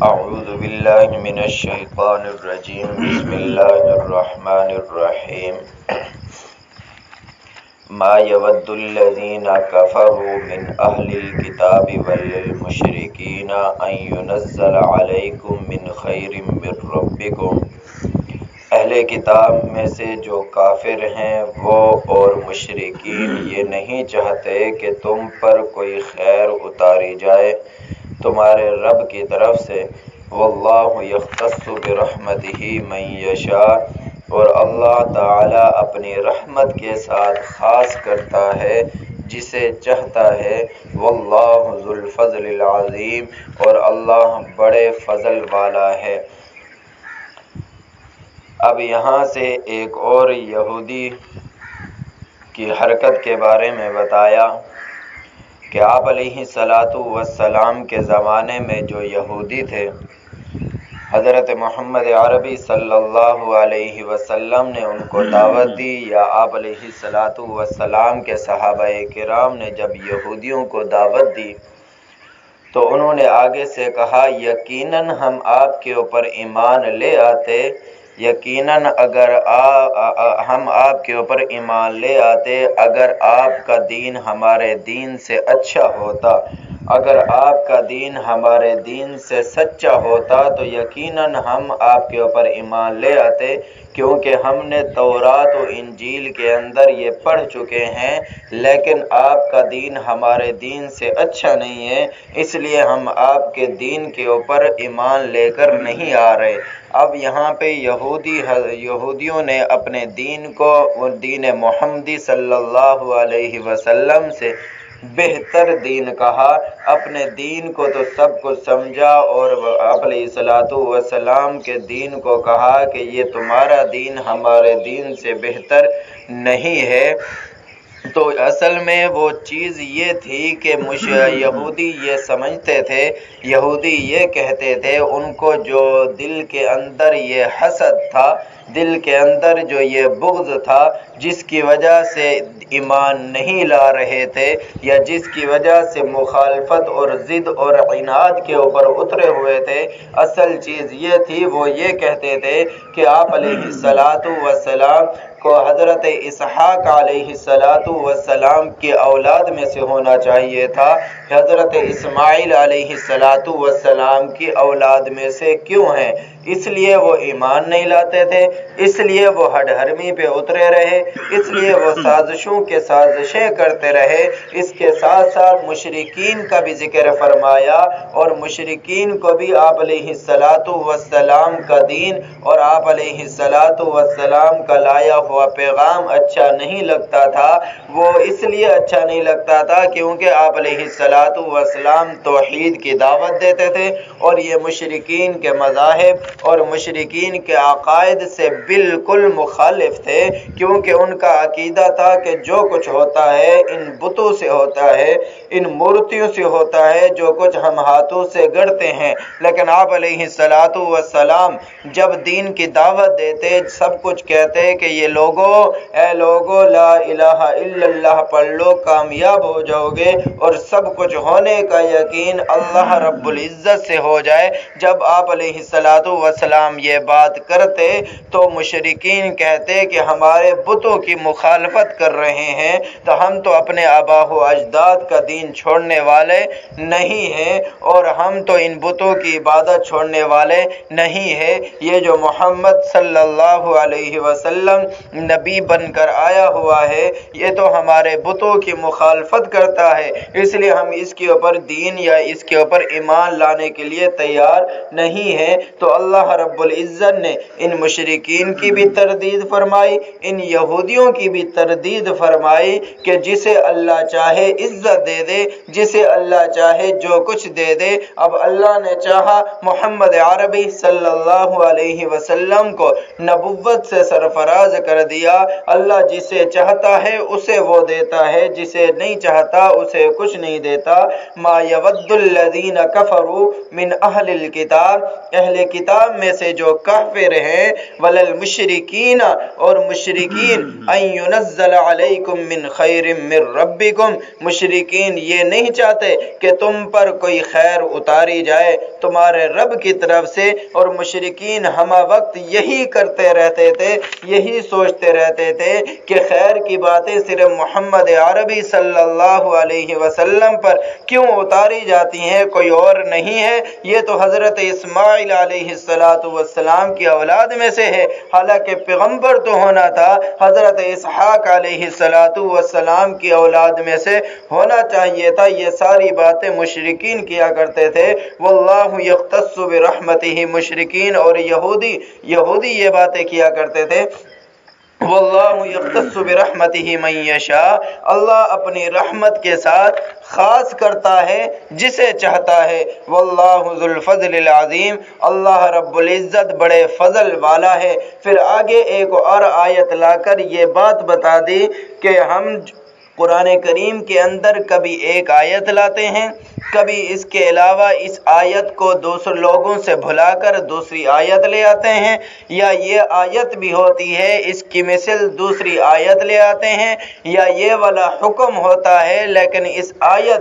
اعوذ باللہ من الشیطان الرجیم بسم اللہ الرحمن الرحیم ما يود الذین کفروا من اہل الکتاب والمشرکین ان ينزل علیکم من خیر من ربکم۔ اہل کتاب میں سے جو کافر ہیں وہ اور مشرکین یہ نہیں چاہتے کہ تم پر کوئی خیر اتاری جائے تمہارے رب کی طرف سے۔ واللہ یختص برحمتہ من یشاء، اور اللہ تعالی اپنی رحمت کے ساتھ خاص کرتا ہے جسے چاہتا ہے۔ واللہ ذو الفضل العظیم، اور اللہ بڑے فضل والا ہے۔ اب یہاں سے ایک اور یہودی کی حرکت کے بارے میں بتایا کہ آپ علیہ السلام کے زمانے میں جو یہودی تھے، حضرت محمد عربی صلی اللہ علیہ وسلم نے ان کو دعوت دی، یا آپ علیہ السلام کے صحابہ کرام نے جب یہودیوں کو دعوت دی تو انہوں نے آگے سے کہا یقیناً ہم آپ کے اوپر ایمان لے آتے، یقیناً اگر ہم آپ کے اوپر ایمان لے آتے اگر آپ کا دین ہمارے دین سے اچھا ہوتا، اگر آپ کا دین ہمارے دین سے سچا ہوتا تو یقیناً ہم آپ کے اوپر ایمان لے آتے، کیونکہ ہم نے تورات و انجیل کے اندر یہ پڑھ چکے ہیں، لیکن آپ کا دین ہمارے دین سے اچھا نہیں ہے، اس لیے ہم آپ کے دین کے اوپر ایمان لے کر نہیں آ رہے۔ اب یہاں پہ یہودیوں نے اپنے دین کو دین محمدی صلی اللہ علیہ وسلم سے بہتر دین کہا، اپنے دین کو تو سب کچھ سمجھا اور علیہ السلام کے دین کو کہا کہ یہ تمہارا دین ہمارے دین سے بہتر نہیں ہے۔ تو اصل میں وہ چیز یہ تھی کہ یہودی یہ سمجھتے تھے، یہودی یہ کہتے تھے، ان کو جو دل کے اندر یہ حسد تھا، دل کے اندر جو یہ بغض تھا، جس کی وجہ سے ایمان نہیں لا رہے تھے یا جس کی وجہ سے مخالفت اور ضد اور عناد کے اوپر اترے ہوئے تھے، اصل چیز یہ تھی، وہ یہ کہتے تھے کہ آپ علیہ السلام کو حضرت اسحاق علیہ السلام کی اولاد میں سے ہونا چاہیے تھا، حضرت اسماعیل علیہ السلام کی اولاد میں سے کیوں ہیں؟ اس لیے وہ ایمان نہیں لاتے تھے، اس لیے وہ ہڈ ہرمی پہ اترے رہے، اس لیے وہ سازشوں کے سازشیں کرتے رہے۔ اس کے ساتھ ساتھ مشرکین کا بھی ذکر فرمایا، اور مشرکین کو بھی آپ علیہ السلام کا دین اور آپ علیہ السلام کا لایا ہوا پیغام اچھا نہیں لگتا تھا۔ وہ اس لیے اچھا نہیں لگتا تھا کیونکہ آپ علیہ السلام توحید کی دعوت دیتے تھے، اور یہ مشرکین کے مذاہب اور مشرکین کے عقائد سے بالکل مخالف تھے، کیونکہ ان کا عقیدہ تھا کہ جو کچھ ہوتا ہے ان بتوں سے ہوتا ہے، ان مورتیوں سے ہوتا ہے، جو کچھ ہم ہاتھوں سے گڑھتے ہیں۔ لیکن آپ علیہ السلام جب دین کی دعوت دیتے، سب کچھ کہتے کہ یہ اے لوگو لا الہ الا اللہ پڑھ لو، کامیاب ہو جاؤ گے، اور سب کچھ ہونے کا یقین اللہ رب العزت سے ہو جائے۔ جب آپ علیہ السلام یہ بات کرتے تو مشرکین کہتے کہ ہمارے بتوں کی مخالفت کر رہے ہیں، تو ہم تو اپنے آبا و اجداد کا دین چھوڑنے والے نہیں ہیں، اور ہم تو ان بتوں کی عبادت چھوڑنے والے نہیں ہیں۔ یہ جو محمد صلی اللہ علیہ وسلم نبی بن کر آیا ہوا ہے، یہ تو ہمارے بتوں کی مخالفت کرتا ہے، اس لیے ہم اس کے اوپر دین یا اس کے اوپر ایمان لانے کے لیے تیار نہیں ہیں۔ تو اللہ رب العزت نے ان مشرکین کی بھی تردید فرمائی، ان یہودیوں کی بھی تردید فرمائی کہ جسے اللہ چاہے عزت دے دے، جسے اللہ چاہے جو کچھ دے دے۔ اب اللہ نے چاہا محمد عربی صلی اللہ علیہ وسلم کو نبوت سے سرفراز کر دیا، اللہ جسے چاہتا ہے اسے وہ دیتا ہے، جسے نہیں چاہتا اسے کچھ نہیں دیتا۔ ما یود الذین کفروا من اہل الکتاب، اہل کتاب عوام میں سے جو کافر ہیں، وللمشرکین، اور مشرکین، ان ينزل علیکم من خیر من ربکم، مشرکین یہ نہیں چاہتے کہ تم پر کوئی خیر اتاری جائے تمہارے رب کی طرف سے، اور مشرکین ہمہ وقت یہی کرتے رہتے تھے، یہی سوچتے رہتے تھے کہ خیر کی باتیں صرف محمد عربی صلی اللہ علیہ وسلم پر کیوں اتاری جاتی ہیں، کوئی اور نہیں ہے، یہ تو حضرت اسماعیل علیہ السلام کی اولاد میں سے ہے، حالانکہ پیغمبر تو ہونا تھا حضرت اسحاق علیہ السلام کی اولاد میں سے ہونا چاہیے تھا۔ یہ ساری باتیں مشرکین کیا کرتے تھے۔ واللہ یختص برحمتہ، مشرکین اور یہودی یہ باتیں کیا کرتے تھے۔ واللہ یختص برحمتہ من یشاء، اللہ اپنی رحمت کے ساتھ خاص کرتا ہے جسے چاہتا ہے۔ واللہ ذو الفضل العظیم، اللہ رب العزت بڑے فضل والا ہے۔ پھر آگے ایک اور آیت لا کر یہ بات بتا دی کہ ہم قرآن کریم کے اندر کبھی ایک آیت لاتے ہیں، کبھی اس کے علاوہ اس آیت کو دوسرے لوگوں سے بھلا کر دوسری آیت لے آتے ہیں، یا یہ آیت بھی ہوتی ہے اس کی مثل دوسری آیت لے آتے ہیں، یا یہ والا حکم ہوتا ہے لیکن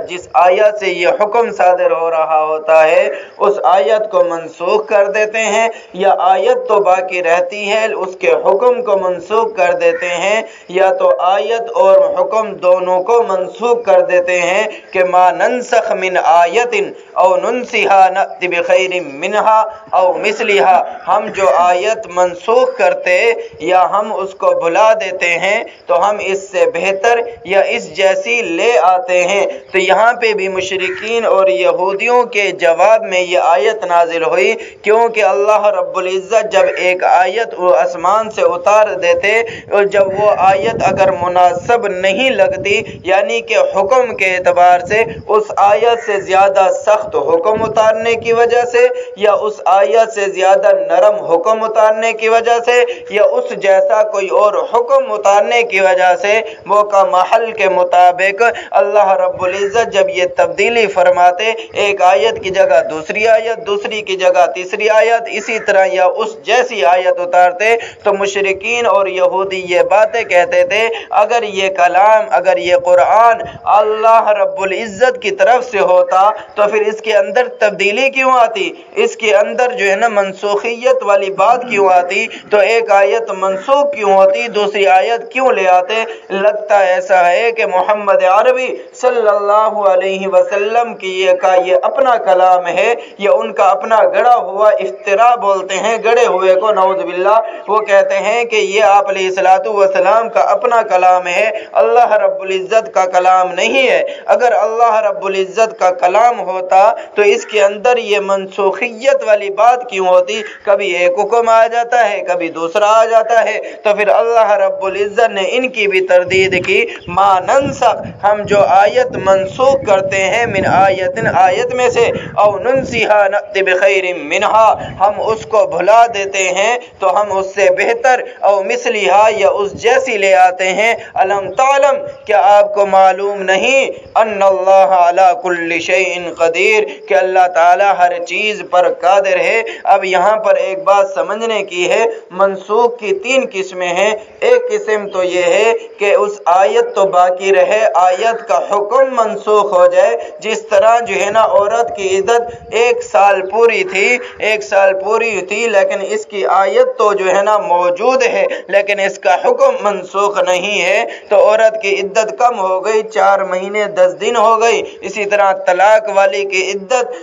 جس آیت سے یہ حکم صادر ہو رہا ہوتا ہے اس آیت کو منسوخ کر دیتے ہیں، یا آیت تو باقی رہتی ہے اس کے حکم کو منسوخ کر دیتے ہیں، یا تو آیت اور حکم دونوں کو منسوخ کر دیتے ہیں کہ ما ننسخ من آیت او ننسیہا نأتی بخیر منہا او مثلہا، ہم جو آیت منسوخ کرتے یا ہم اس کو بھلا دیتے ہیں تو ہم اس سے بہتر یا اس جیسی لے آتے ہیں۔ تو یہاں پہ بھی مشرکین اور یہودیوں کے جواب میں یہ آیت نازل ہوئی، کیونکہ اللہ رب العزت جب ایک آیت آسمان سے اتار دیتے اور جب وہ آیت اگر مناسب نہیں لگتی، یعنی کہ حکم کے اعتبار سے اس آیت سے زیادہ سخت حکم اتارنے کی وجہ سے، یا اس آیت سے زیادہ نرم حکم اتارنے کی وجہ سے، یا اس جیسا کوئی اور حکم اتارنے کی وجہ سے، موقع محل کے مطابق اللہ رب العزت جب یہ تبدیلی فرماتے، ایک آیت کی جگہ دوسری آیت، دوسری کی جگہ تیسری آیت، اسی طرح یا اس جیسی آیت اتارتے، تو مشرکین اور یہودی یہ باتیں کہتے تھے اگر یہ کلام، اگر یہ قرآن اللہ رب العزت کی طرف سے ہوتا تو پھر اس کے اندر تبدیلی کیوں آتی، اس کے اندر جو ہے نا منسوخیت والی بات کیوں آتی، تو ایک آیت منسوخ کیوں ہوتی، دوسری آیت کیوں لے آتے۔ لگتا ایسا ہے کہ محمد عربی صلی اللہ علیہ وسلم کی یہ اپنا کلام ہے، یہ ان کا اپنا گڑا ہوا افتراء بولتے ہیں، گڑے ہوئے کو نعوذ باللہ، وہ کہتے ہیں کہ یہ آپ علیہ السلام کا اپنا کلام ہے، اللہ رب العزت کا کلام نہیں ہے۔ اگر اللہ رب العزت کا کلام ہوتا تو اس کے اندر یہ منسوخیت والی بات کیوں ہوتی، کبھی ایک حکم آ جاتا ہے کبھی دوسرا آ جاتا ہے، تو پھر اللہ رب العزت نے ان کی بھی تردید کی، ما ننسخ، ہم جو آیت منسوخ کرتے ہیں، من آیت میں سے، او ننسیہا نأتی بخیر منہا، ہم اس کو بھلا دیتے ہیں تو ہم اس سے بہتر، او مثلہا، یا اس جیسی لے آتے ہیں۔ الم تعلم، کیا آپ کو معلوم نہیں، ان اللہ علی کل شیء قدیر، کہ اللہ تعالی ہر چیز پر قادر ہے۔ اب یہاں پر ایک بات سمجھنے کی ہے، منسوخ کی تین قسمیں ہیں۔ ایک قسم تو یہ ہے کہ اس آیت تو باقی رہے، آیت کا حکم منسوخ ہو جائے، جس طرح جو ہے نا عورت کی عدت 1 سال پوری تھی لیکن اس کی آیت تو جو ہے نا موجود ہے لیکن اس کا حکم منسوخ نہیں ہے، تو عورت کی عدت کم ہو گئی، 4 مہینے 10 دن ہو گئی۔ اسی طرح طلاق والی کی عدت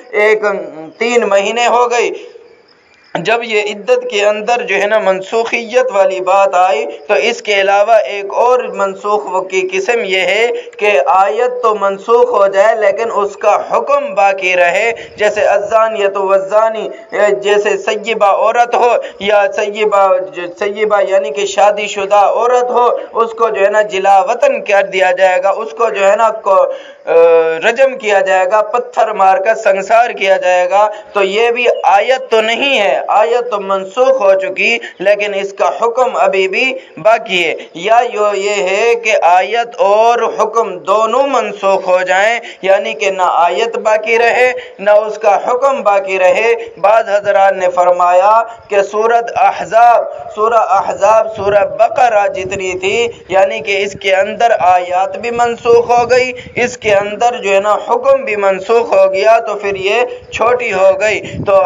3 مہینے ہو گئی۔ جب یہ عدت کے اندر جو ہے نا منسوخیت والی بات آئی تو اس کے علاوہ ایک اور منسوخ کی قسم یہ ہے کہ آیت تو منسوخ ہو جائے لیکن اس کا حکم باقی رہے، جیسے الزانیۃ والزانی، جیسے سیبہ عورت ہو یا سیبہ یعنی کہ شادی شدہ عورت ہو، اس کو جو ہے نا جلا وطن کر دیا جائے گا، اس کو جو ہے نا رجم کیا جائے گا، پتھر مار کر سنسار کیا جائے گا۔ تو یہ بھی آیت تو نہیں ہے، آیت تو منسوخ ہو چکی، لیکن اس کا حکم ابھی بھی باقی ہے، یا یہ ہے کہ آیت اور حکم دونوں منسوخ ہو جائیں، یعنی کہ نہ آیت باقی رہے نہ اس کا حکم باقی رہے۔ بعض حضرات نے فرمایا کہ سورہ احزاب سورہ بقرہ جتنی تھی، یعنی کہ اس کے اندر آیات بھی منسوخ ہو گئی، اس کے اندر جو ہے نا حکم بھی منسوخ ہو گیا، تو پھر یہ چھوٹی ہو گئی۔ تو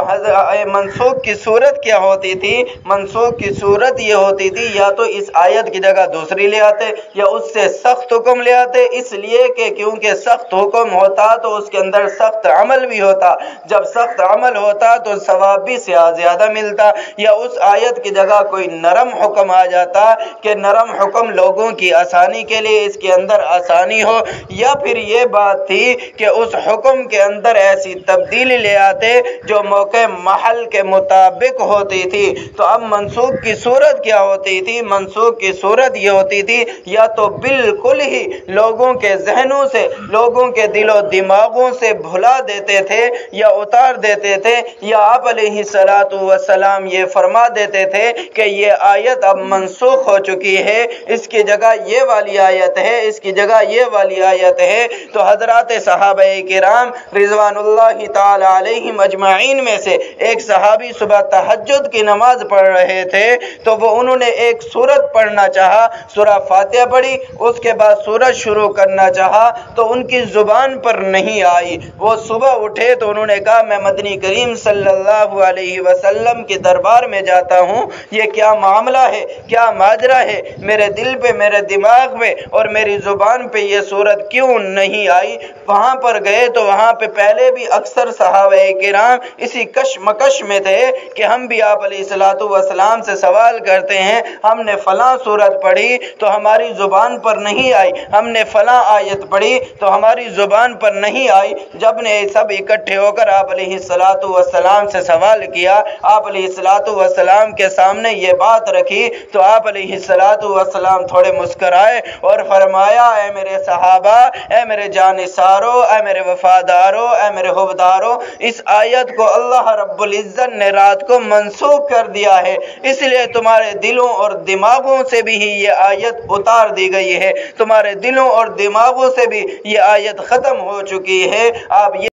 منسوخ کی صورت کیا ہوتی تھی؟ منسوخ کی صورت یہ ہوتی تھی یا تو اس آیت کی جگہ دوسری لے آتے یا اس سے سخت حکم لے آتے، اس لیے کہ کیونکہ سخت حکم ہوتا تو اس کے اندر سخت عمل بھی ہوتا، جب سخت عمل ہوتا تو ثواب بھی زیادہ ملتا، یا اس آیت کی جگہ کوئی نرم حکم آ جاتا کہ نرم حکم لوگوں کی آسانی کے لیے اس کے اندر آسانی ہو، یا پھر یہ بات تھی کہ اس حکم کے اندر ایسی تبدیلی لے آتے جو موقع محل کے مطابق ہوتی تھی۔ تو اب منسوخ کی صورت کیا ہوتی تھی؟ منسوخ کی صورت یہ ہوتی تھی یا تو بالکل ہی لوگوں کے ذہنوں سے، لوگوں کے دل و دماغوں سے بھلا دیتے تھے یا اتار دیتے تھے، یا آپ علیہ السلام یہ فرما دیتے تھے کہ یہ آیت اب منسوخ ہو چکی ہے، اس کی جگہ یہ والی آیت ہے، اس کی جگہ یہ والی آیت ہے۔ تو حضرات صحابہ کرام رضوان اللہ تعالی علیہم اجمعین میں سے ایک صحابی صبح تہجد کی نماز پڑھ رہے تھے، تو انہوں نے ایک سورت پڑھنا چاہا، سورہ فاتحہ پڑھی، اس کے بعد سورت شروع کرنا چاہا تو ان کی زبان پر نہیں آئی۔ وہ صبح اٹھے تو انہوں نے کہا میں مدنی کریم صلی اللہ علیہ وسلم کے دربار میں جاتا ہوں، یہ کیا معاملہ ہے، کیا ماجرا ہے، میرے دل پہ، میرے دماغ پہ اور میری زبان پہ یہ صورت کیوں نہیں آئی؟ وہاں پر گئے تو وہاں پہ پہلے بھی اکثر صحابہ کرام اسی کشمکش میں تھے کہ ہم بھی آپ علیہ السلام سے سوال کرتے ہیں، ہم نے فلاں صورت پڑھی تو ہماری زبان پر نہیں آئی، ہم نے فلاں آیت پڑھی تو ہماری زبان پر نہیں آئی۔ جب نے سب اکٹھے ہو کر آپ علیہ السلام سے سوال کیا، آپ علیہ السلام کے سامنے یہ بات رکھی تو آپ علیہ السلام تھوڑے مسکرائے اور فرمایا اے میرے صحابہ، اے میرے جانثارو، اے میرے وفادارو، اے میرے حبدارو، اس آیت کو اللہ رب العزت نے رات کو منسوخ کر دیا ہے، اس لیے تمہارے دلوں اور دماغوں سے بھی ہی یہ آیت اتار دی گئی ہے، تمہارے دلوں اور دماغوں سے بھی یہ آیت ختم ہو چکی ہے۔ آپ یہ